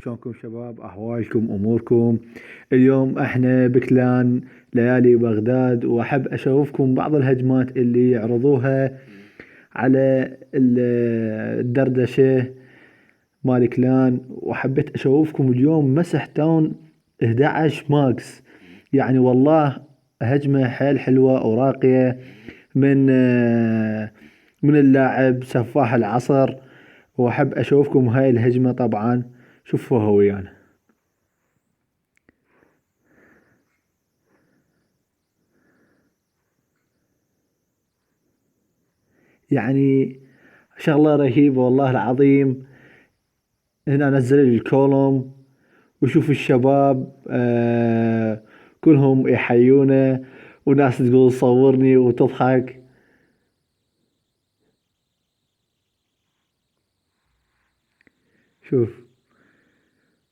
شلونكم شباب، احوالكم اموركم؟ اليوم احنا بكلان ليالي بغداد، واحب اشوفكم بعض الهجمات اللي يعرضوها على الدردشة مال كلان. وحبيت اشوفكم اليوم مسح تاون 11 ماكس. يعني والله هجمة حيل حلوة وراقية من من اللاعب سفاح العصر. واحب اشوفكم هاي الهجمة طبعا، شوفوها ويانا. يعني شغلة رهيبة والله العظيم. هنا نزل لي الكولوم وشوف الشباب كلهم يحيونه، وناس تقول صورني وتضحك. شوف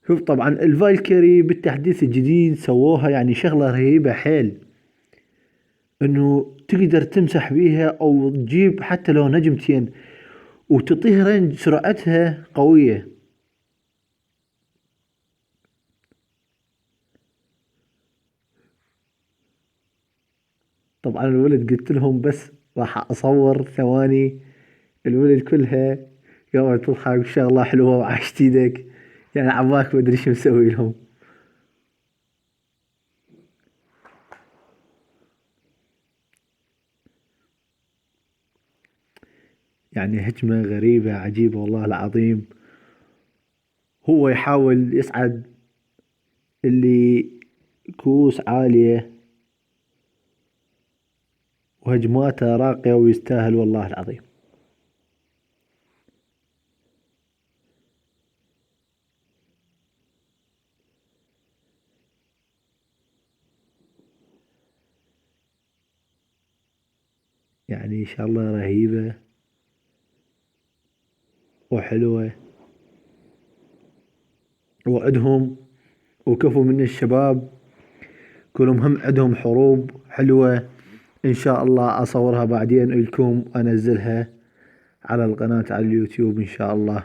شوف طبعا الفالكري بالتحديث الجديد سووها، يعني شغلة رهيبة حيل، انه تقدر تمسح بيها او تجيب حتى لو نجمتين وتطيه رينج، سرعتها قوية. طبعا الولد قلت لهم بس راح اصور ثواني، الولد كلها قامت تضحك، شغلة حلوة وعاشت ايدك. يعني عباك ما ادري شو مسوي لهم. يعني هجمة غريبة عجيبة والله العظيم. هو يحاول يصعد اللي كؤوس عالية، وهجماته راقية ويستاهل والله العظيم. يعني شغلة رهيبة وحلوة. وعدهم وكفوا من الشباب كلهم هم عندهم حروب حلوة. ان شاء الله اصورها بعدين لكم انزلها على القناة على اليوتيوب ان شاء الله.